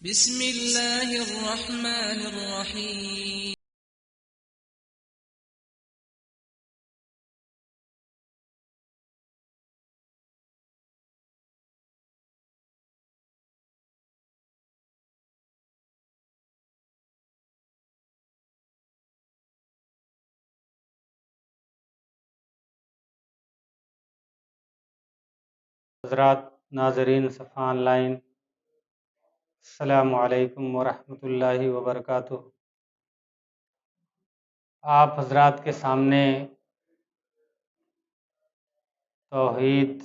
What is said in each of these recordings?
بسم اللہ الرحمن الرحیم۔ حضرات ناظرین صفحہ آن لائن، السلام علیکم ورحمۃ اللہ وبرکاتہ۔ آپ حضرات کے سامنے توحید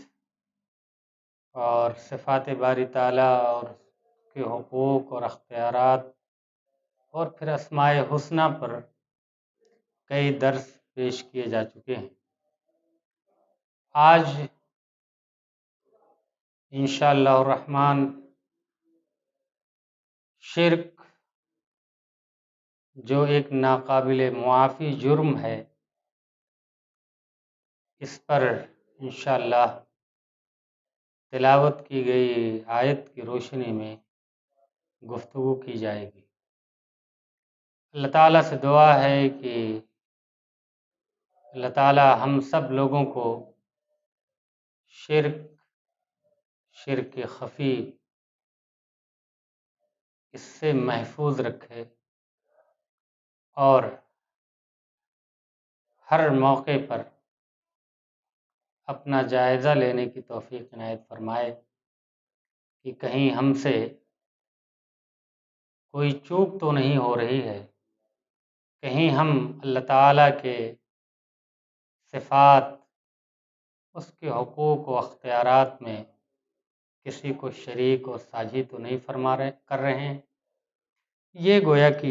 اور صفات باری تعالیٰ اور اس کے حقوق اور اختیارات اور پھر اسماء حسنہ پر کئی درس پیش کیے جا چکے ہیں۔ آج انشاءاللہ الرحمن شرک جو ایک ناقابل معافی جرم ہے، اس پر انشاءاللہ تلاوت کی گئی آیت کی روشنی میں گفتگو کی جائے گی۔ اللہ تعالیٰ سے دعا ہے کہ اللہ تعالیٰ ہم سب لوگوں کو شرک خفی اس سے محفوظ رکھے اور ہر موقع پر اپنا جائزہ لینے کی توفیق عنایت فرمائے کہ کہیں ہم سے کوئی چوک تو نہیں ہو رہی ہے، کہیں ہم اللہ تعالیٰ کے صفات، اس کے حقوق و اختیارات میں کسی کو شریک و ساجی تو نہیں کر رہے ہیں۔ یہ گویا کہ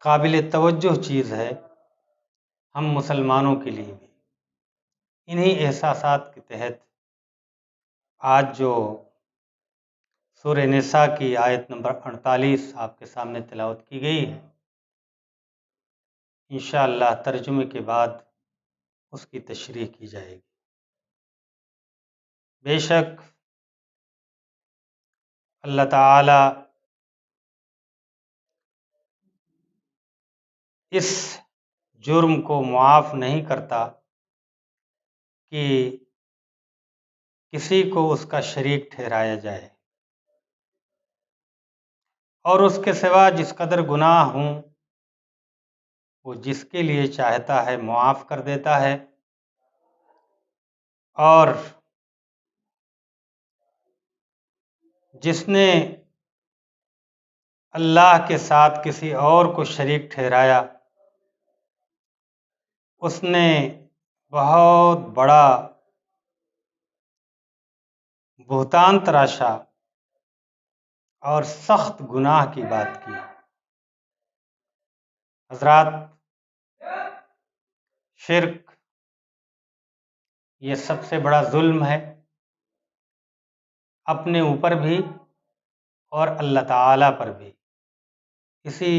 قابل توجہ چیز ہے ہم مسلمانوں کے لیے بھی۔ انہی احساسات کے تحت آج جو سورہ نساء کی آیت نمبر 48 آپ کے سامنے تلاوت کی گئی ہے، انشاءاللہ ترجمے کے بعد اس کی تشریح کی جائے گی۔ بے شک اللہ تعالی اس جرم کو معاف نہیں کرتا کہ کسی کو اس کا شریک ٹھہرایا جائے، اور اس کے سوا جس قدر گناہ ہوں وہ جس کے لیے چاہتا ہے معاف کر دیتا ہے، اور جس نے اللہ کے ساتھ کسی اور کو شریک ٹھہرایا، اس نے بہت بڑا بہتان تراشا اور سخت گناہ کی بات کی۔ حضرات، شرک یہ سب سے بڑا ظلم ہے، اپنے اوپر بھی اور اللہ تعالیٰ پر بھی۔ اسی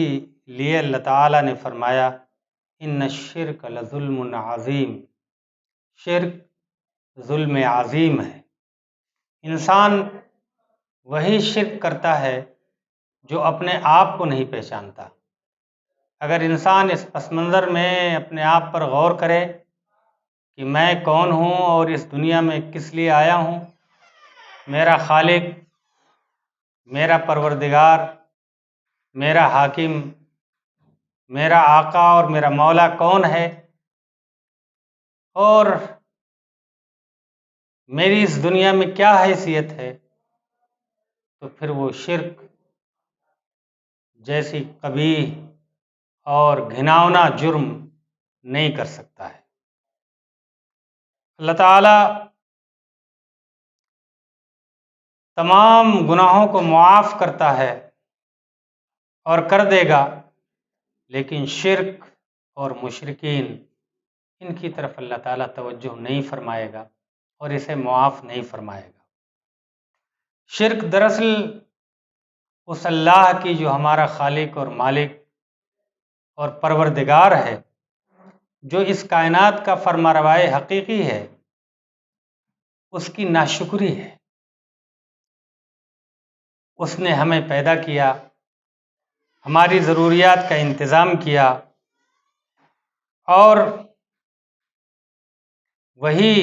لیے اللہ تعالیٰ نے فرمایا ان الشرک لظلم عظیم، شرک ظلم عظیم ہے۔ انسان وہی شرک کرتا ہے جو اپنے آپ کو نہیں پہچانتا۔ اگر انسان اس پس منظر میں اپنے آپ پر غور کرے کہ میں کون ہوں اور اس دنیا میں کس لیے آیا ہوں، میرا خالق، میرا پروردگار، میرا حاکم، میرا آقا اور میرا مولا کون ہے، اور میری اس دنیا میں کیا حیثیت ہے، تو پھر وہ شرک جیسی قبیح اور گھناؤنا جرم نہیں کر سکتا ہے۔ اللہ تعالیٰ تمام گناہوں کو معاف کرتا ہے اور کر دے گا، لیکن شرک اور مشرکین ان کی طرف اللہ تعالیٰ توجہ نہیں فرمائے گا اور اسے معاف نہیں فرمائے گا۔ شرک دراصل اس اللہ کی جو ہمارا خالق اور مالک اور پروردگار ہے، جو اس کائنات کا فرمانروائے حقیقی ہے، اس کی ناشکری ہے، اس نے ہمیں پیدا کیا، ہماری ضروریات کا انتظام کیا، اور وہی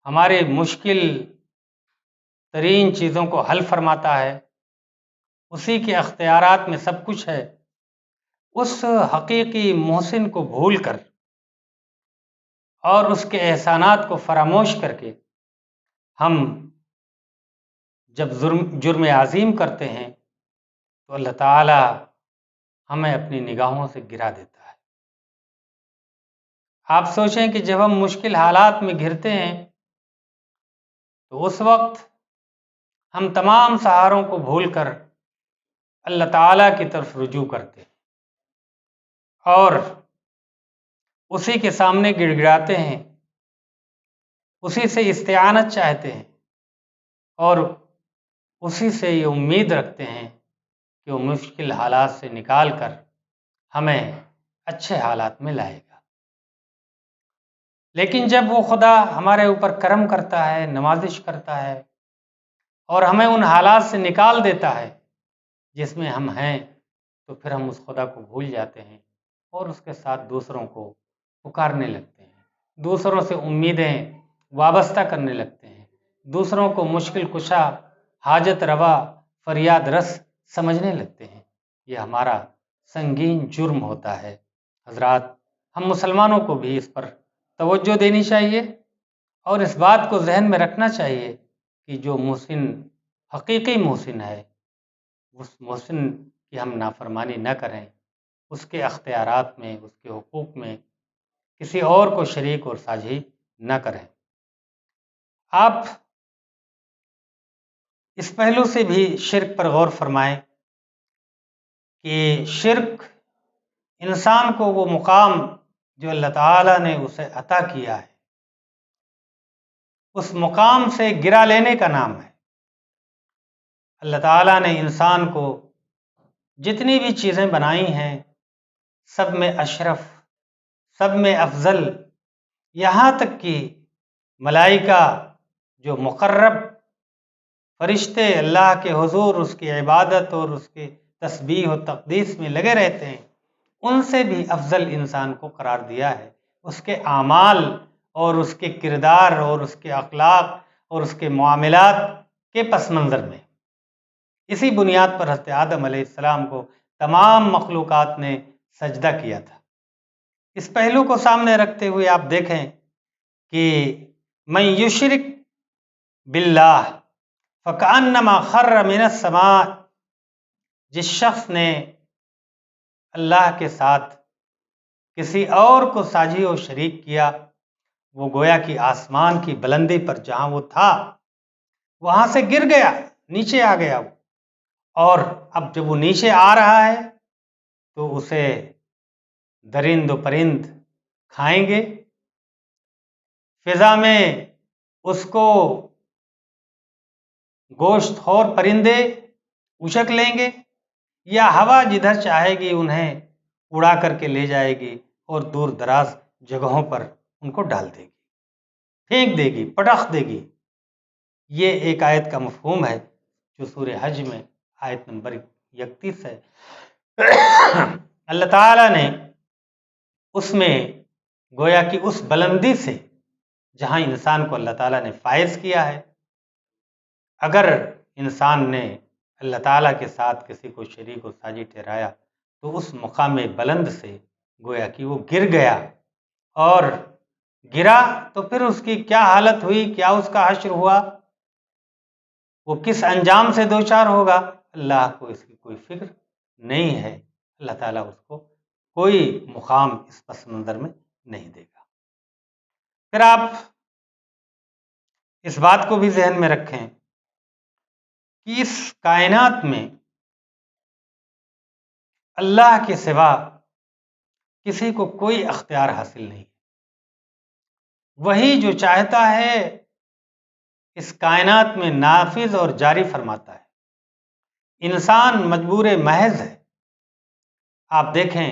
ہمارے مشکل ترین چیزوں کو حل فرماتا ہے، اسی کے اختیارات میں سب کچھ ہے۔ اس حقیقی محسن کو بھول کر اور اس کے احسانات کو فراموش کر کے ہم جب جرم عظیم کرتے ہیں تو اللہ تعالی ہمیں اپنی نگاہوں سے گرا دیتا ہے۔ آپ سوچیں کہ جب ہم مشکل حالات میں گھرتے ہیں تو اس وقت ہم تمام سہاروں کو بھول کر اللہ تعالیٰ کی طرف رجوع کرتے ہیں اور اسی کے سامنے گڑ گڑاتے ہیں، اسی سے استعانت چاہتے ہیں اور اسی سے یہ امید رکھتے ہیں کہ وہ مشکل حالات سے نکال کر ہمیں اچھے حالات میں لائے گا۔ لیکن جب وہ خدا ہمارے اوپر کرم کرتا ہے، نوازش کرتا ہے اور ہمیں ان حالات سے نکال دیتا ہے جس میں ہم ہیں، تو پھر ہم اس خدا کو بھول جاتے ہیں اور اس کے ساتھ دوسروں کو پکارنے لگتے ہیں، دوسروں سے امیدیں وابستہ کرنے لگتے ہیں، دوسروں کو مشکل کشا، حاجت روا، فریاد رس سمجھنے لگتے ہیں۔ یہ ہمارا سنگین جرم ہوتا ہے۔ حضرات، ہم مسلمانوں کو بھی اس پر توجہ دینی چاہیے اور اس بات کو ذہن میں رکھنا چاہیے کہ جو محسن حقیقی محسن ہے، اس محسن کی ہم نافرمانی نہ کریں، اس کے اختیارات میں، اس کے حقوق میں کسی اور کو شریک اور ساجھی نہ کریں۔ آپ اس پہلو سے بھی شرک پر غور فرمائیں کہ شرک انسان کو وہ مقام جو اللہ تعالیٰ نے اسے عطا کیا ہے، اس مقام سے گرا لینے کا نام ہے۔ اللہ تعالیٰ نے انسان کو جتنی بھی چیزیں بنائی ہیں سب میں اشرف، سب میں افضل، یہاں تک کہ ملائکہ جو مقرب فرشتے اللہ کے حضور اس کی عبادت اور اس کے تسبیح و تقدیس میں لگے رہتے ہیں، ان سے بھی افضل انسان کو قرار دیا ہے، اس کے اعمال اور اس کے کردار اور اس کے اخلاق اور اس کے معاملات کے پس منظر میں۔ اسی بنیاد پر حضرت آدم علیہ السلام کو تمام مخلوقات نے سجدہ کیا تھا۔ اس پہلو کو سامنے رکھتے ہوئے آپ دیکھیں کہ من یشرک باللہ فکأنما خر من السماء، جس شخص نے اللہ کے ساتھ کسی اور کو ساجی و شریک کیا، وہ گویا کہ آسمان کی بلندی پر جہاں وہ تھا وہاں سے گر گیا، نیچے آ گیا وہ، اور اب جب وہ نیچے آ رہا ہے تو اسے درند و پرند کھائیں گے، فضا میں اس کو گوشت خور پرندے اچک لیں گے، یا ہوا جدھر چاہے گی انہیں اڑا کر کے لے جائے گی اور دور دراز جگہوں پر ان کو ڈال دے گی، پھینک دے گی، پٹخ دے گی۔ یہ ایک آیت کا مفہوم ہے جو سورہ حج میں آیت نمبر 31 ہے۔ اللہ تعالیٰ نے اس میں گویا کہ اس بلندی سے جہاں انسان کو اللہ تعالیٰ نے فائز کیا ہے، اگر انسان نے اللہ تعالیٰ کے ساتھ کسی کو شریک و ساجی ٹھہرایا تو اس مقام بلند سے گویا کہ وہ گر گیا، اور گرا تو پھر اس کی کیا حالت ہوئی، کیا اس کا حشر ہوا، وہ کس انجام سے دوچار ہوگا، اللہ کو اس کی کوئی فکر نہیں ہے۔ اللہ تعالیٰ اس کو کوئی مقام اس پس منظر میں نہیں دے گا۔ پھر آپ اس بات کو بھی ذہن میں رکھیں کہ اس کائنات میں اللہ کے سوا کسی کو کوئی اختیار حاصل نہیں، وہی جو چاہتا ہے اس کائنات میں نافذ اور جاری فرماتا ہے، انسان مجبور محض ہے۔ آپ دیکھیں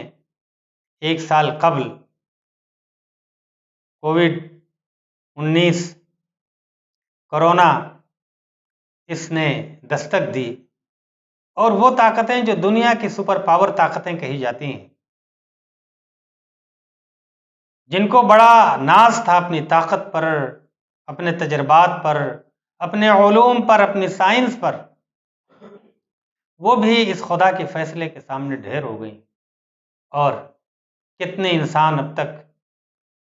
1 سال قبل کووڈ-19 کرونا اس نے دستک دی اور وہ طاقتیں جو دنیا کی سپر پاور طاقتیں کہی جاتی ہیں، جن کو بڑا ناز تھا اپنی طاقت پر، اپنے تجربات پر، اپنے علوم پر، اپنی سائنس پر، وہ بھی اس خدا کے فیصلے کے سامنے ڈھیر ہو گئیں۔ اور کتنے انسان اب تک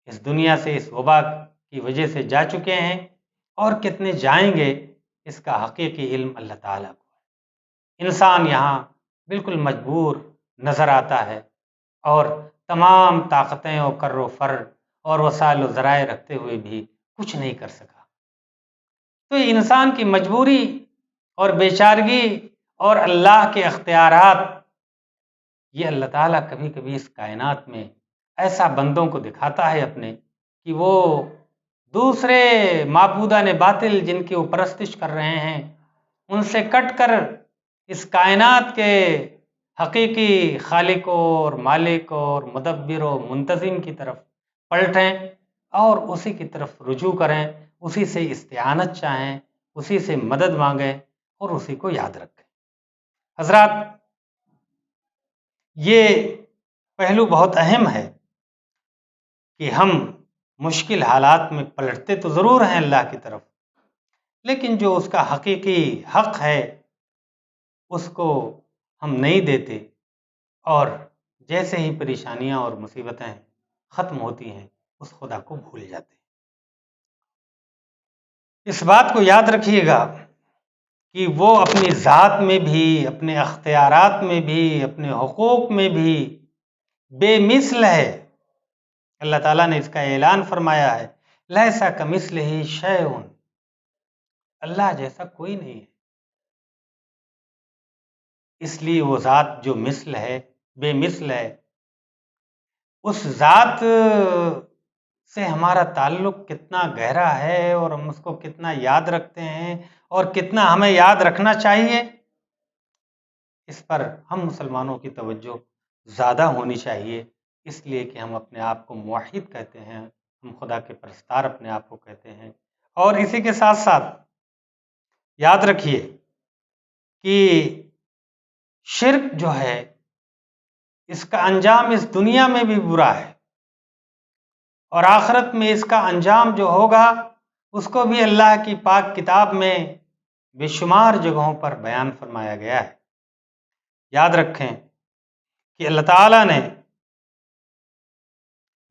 اس دنیا سے اس وبا کی وجہ سے جا چکے ہیں، اور کتنے جائیں گے، اس کا حقیقی علم اللہ تعالیٰ کو ہے۔ انسان یہاں بالکل مجبور نظر آتا ہے، اور تمام طاقتیں اور کر و فر اور وسائل و ذرائع رکھتے ہوئے بھی کچھ نہیں کر سکا۔ تو یہ انسان کی مجبوری اور بیچارگی اور اللہ کے اختیارات، یہ اللہ تعالیٰ کبھی کبھی اس کائنات میں ایسا بندوں کو دکھاتا ہے اپنے، کہ وہ دوسرے معبودان باطل جن کی وہ پرستش کر رہے ہیں، ان سے کٹ کر اس کائنات کے حقیقی خالق اور مالک اور مدبر و منتظم کی طرف پلٹیں اور اسی کی طرف رجوع کریں، اسی سے استعانت چاہیں، اسی سے مدد مانگیں اور اسی کو یاد رکھیں۔ حضرات، یہ پہلو بہت اہم ہے کہ ہم مشکل حالات میں پلٹتے تو ضرور ہیں اللہ کی طرف، لیکن جو اس کا حقیقی حق ہے اس کو ہم نہیں دیتے، اور جیسے ہی پریشانیاں اور مصیبتیں ختم ہوتی ہیں اس خدا کو بھول جاتے ہیں۔ اس بات کو یاد رکھیے گا کہ وہ اپنی ذات میں بھی، اپنے اختیارات میں بھی، اپنے حقوق میں بھی بے مثل ہے۔ اللہ تعالیٰ نے اس کا اعلان فرمایا ہے، لیسا کمثلہ شیء، اللہ جیسا کوئی نہیں ہے۔ اس لیے وہ ذات جو مثل ہے، بے مثل ہے، اس ذات سے ہمارا تعلق کتنا گہرا ہے، اور ہم اس کو کتنا یاد رکھتے ہیں، اور کتنا ہمیں یاد رکھنا چاہیے، اس پر ہم مسلمانوں کی توجہ زیادہ ہونی چاہیے، اس لیے کہ ہم اپنے آپ کو موحد کہتے ہیں، ہم خدا کے پرستار اپنے آپ کو کہتے ہیں۔ اور اسی کے ساتھ ساتھ یاد رکھیے کہ شرک جو ہے اس کا انجام اس دنیا میں بھی برا ہے، اور آخرت میں اس کا انجام جو ہوگا اس کو بھی اللہ کی پاک کتاب میں بے شمار جگہوں پر بیان فرمایا گیا ہے۔ یاد رکھیں کہ اللہ تعالیٰ نے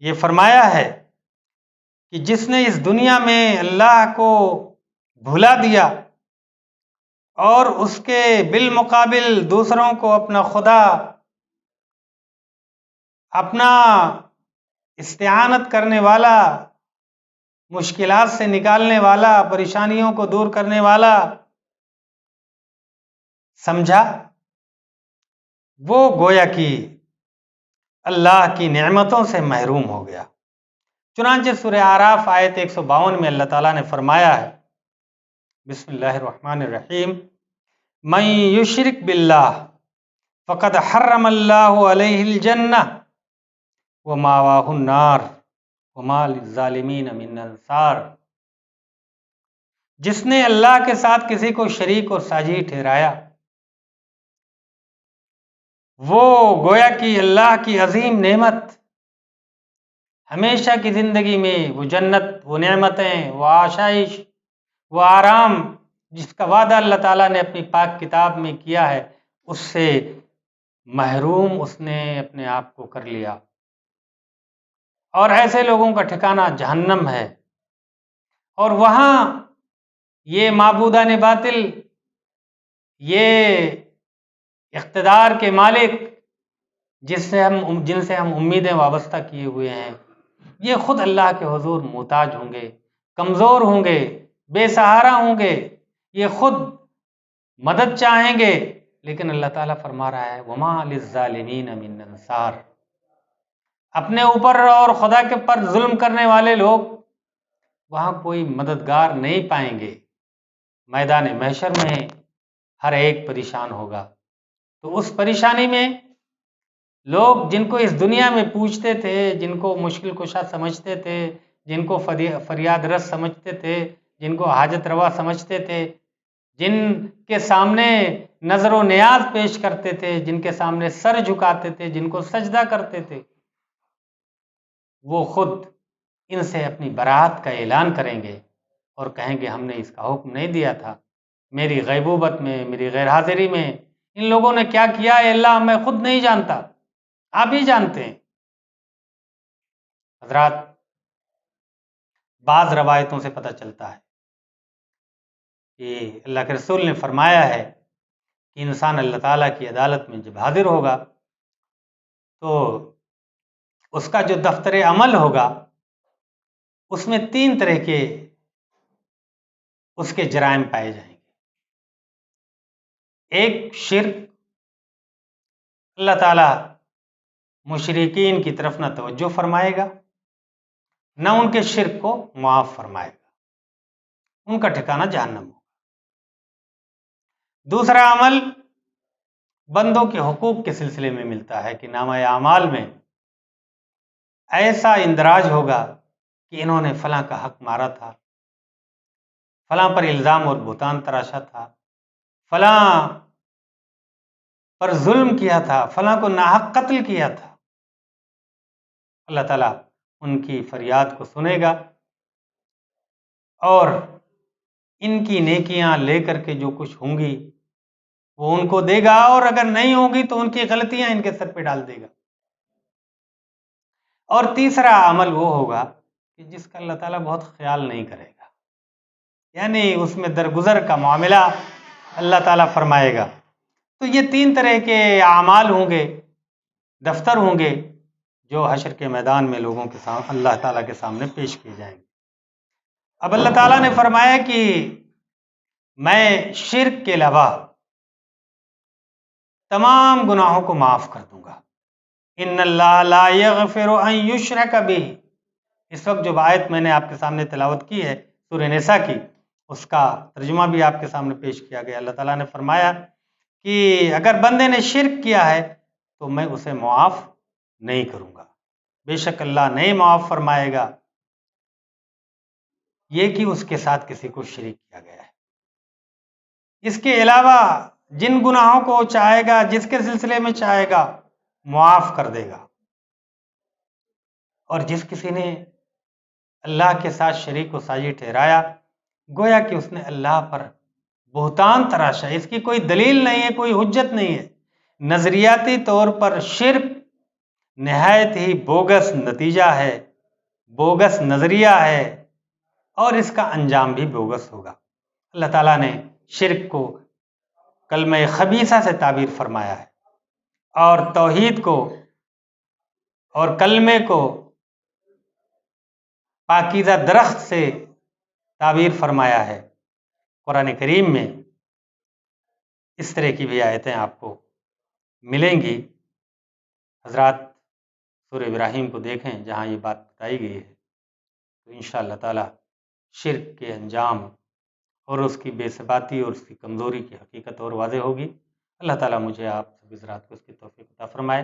یہ فرمایا ہے کہ جس نے اس دنیا میں اللہ کو بھلا دیا اور اس کے بالمقابل دوسروں کو اپنا خدا، اپنا استعانت کرنے والا، مشکلات سے نکالنے والا، پریشانیوں کو دور کرنے والا سمجھا، وہ گویا کہ اللہ کی نعمتوں سے محروم ہو گیا۔ چنانچہ سورہ اعراف آیت 152 میں اللہ تعالیٰ نے فرمایا ہے، بسم اللہ الرحمن الرحیم، من یشرک باللہ فقد حرم اللہ علیہ الجنہ ومأواہ النار وما للظالمین من انصار۔ جس نے اللہ کے ساتھ کسی کو شریک اور ساجی ٹھہرایا، وہ گویا کہ اللہ کی عظیم نعمت، ہمیشہ کی زندگی میں وہ جنت، وہ نعمتیں، وہ آشائش، وہ آرام جس کا وعدہ اللہ تعالیٰ نے اپنی پاک کتاب میں کیا ہے، اس سے محروم اس نے اپنے آپ کو کر لیا۔ اور ایسے لوگوں کا ٹھکانہ جہنم ہے، اور وہاں یہ معبودان باطل، یہ اقتدار کے مالک جن سے ہم امیدیں وابستہ کیے ہوئے ہیں، یہ خود اللہ کے حضور محتاج ہوں گے، کمزور ہوں گے، بے سہارا ہوں گے، یہ خود مدد چاہیں گے، لیکن اللہ تعالیٰ فرما رہا ہے وما للظالمین من انصار۔ اپنے اوپر اور خدا کے پر ظلم کرنے والے لوگ وہاں کوئی مددگار نہیں پائیں گے۔ میدان محشر میں ہر ایک پریشان ہوگا، تو اس پریشانی میں لوگ جن کو اس دنیا میں پوچھتے تھے، جن کو مشکل کشا سمجھتے تھے، جن کو فریاد رس سمجھتے تھے، جن کو حاجت روا سمجھتے تھے، جن کے سامنے نظر و نیاز پیش کرتے تھے، جن کے سامنے سر جھکاتے تھے، جن کو سجدہ کرتے تھے، وہ خود ان سے اپنی برات کا اعلان کریں گے اور کہیں گے ہم نے اس کا حکم نہیں دیا تھا، میری غیبوبت میں، میری غیر حاضری میں ان لوگوں نے کیا کیا ہے اللہ میں خود نہیں جانتا، آپ ہی جانتے ہیں۔ حضرات، بعض روایتوں سے پتہ چلتا ہے کہ اللہ کے رسول نے فرمایا ہے کہ انسان اللہ تعالیٰ کی عدالت میں جب حاضر ہوگا تو اس کا جو دفتر عمل ہوگا اس میں 3 طرح کے اس کے جرائم پائے جائیں گے۔ ایک شرک، اللہ تعالیٰ مشرکین کی طرف نہ توجہ فرمائے گا، نہ ان کے شرک کو معاف فرمائے گا، ان کا ٹھکانہ جہنم ہوگا۔ دوسرا عمل بندوں کے حقوق کے سلسلے میں ملتا ہے کہ نامہ اعمال میں ایسا اندراج ہوگا کہ انہوں نے فلاں کا حق مارا تھا، فلاں پر الزام اور بہتان تراشا تھا، فلاں پر ظلم کیا تھا، فلاں کو ناحق قتل کیا تھا۔ اللہ تعالیٰ ان کی فریاد کو سنے گا اور ان کی نیکیاں لے کر کے جو کچھ ہوں گی وہ ان کو دے گا، اور اگر نہیں ہوگی تو ان کی غلطیاں ان کے سر پہ ڈال دے گا۔ اور تیسرا عمل وہ ہوگا کہ جس کا اللہ تعالیٰ بہت خیال نہیں کرے گا، یعنی اس میں درگزر کا معاملہ اللہ تعالیٰ فرمائے گا۔ تو یہ 3 طرح کے اعمال ہوں گے، دفتر ہوں گے جو حشر کے میدان میں لوگوں کے سامنے اللہ تعالیٰ کے سامنے پیش کیے جائیں گے۔ اب اللہ تعالیٰ نے فرمایا کہ میں شرک کے علاوہ تمام گناہوں کو معاف کر دوں گا۔ ان اللہ لا یغفر ان یشرک بہ، اس وقت جو آیت میں نے آپ کے سامنے تلاوت کی ہے سورہ نساء کی، اس کا ترجمہ بھی آپ کے سامنے پیش کیا گیا۔ اللہ تعالیٰ نے فرمایا کہ اگر بندے نے شرک کیا ہے تو میں اسے معاف نہیں کروں گا، بے شک اللہ نہیں معاف فرمائے گا یہ کہ اس کے ساتھ کسی کو شریک کیا گیا ہے۔ اس کے علاوہ جن گناہوں کو چاہے گا، جس کے سلسلے میں چاہے گا معاف کر دے گا، اور جس کسی نے اللہ کے ساتھ شریک و ساجی ٹھہرایا گویا کہ اس نے اللہ پر بہتان تراشا، اس کی کوئی دلیل نہیں ہے، کوئی حجت نہیں ہے۔ نظریاتی طور پر شرک نہایت ہی بوگس نتیجہ ہے، بوگس نظریہ ہے، اور اس کا انجام بھی بوگس ہوگا۔ اللہ تعالیٰ نے شرک کو کلمہ خبیثہ سے تعبیر فرمایا ہے، اور توحید کو اور کلمے کو پاکیزہ درخت سے تعبیر فرمایا ہے۔ قرآن کریم میں اس طرح کی بھی آیتیں آپ کو ملیں گی۔ حضرات، سورہ ابراہیم کو دیکھیں جہاں یہ بات بتائی گئی ہے، تو انشاءاللہ تعالی شرک کے انجام اور اس کی بے ثباتی اور اس کی کمزوری کی حقیقت اور واضح ہوگی۔ اللہ تعالیٰ مجھے آپ سب حضرات کو اس کی توفیق عطا فرمائے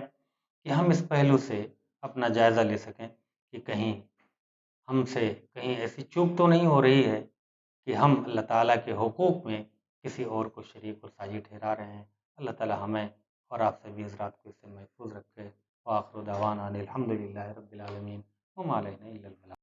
کہ ہم اس پہلو سے اپنا جائزہ لے سکیں کہ کہیں ہم سے کہیں ایسی چوک تو نہیں ہو رہی ہے کہ ہم اللہ تعالیٰ کے حقوق میں کسی اور کو شریک اور ساجی ٹھہرا رہے ہیں۔ اللہ تعالیٰ ہمیں اور آپ سبھی حضرات کو اس سے محفوظ رکھے۔ وآخر دعوانا ان الحمد للہ رب العالمین وما علینا الا البلاغ۔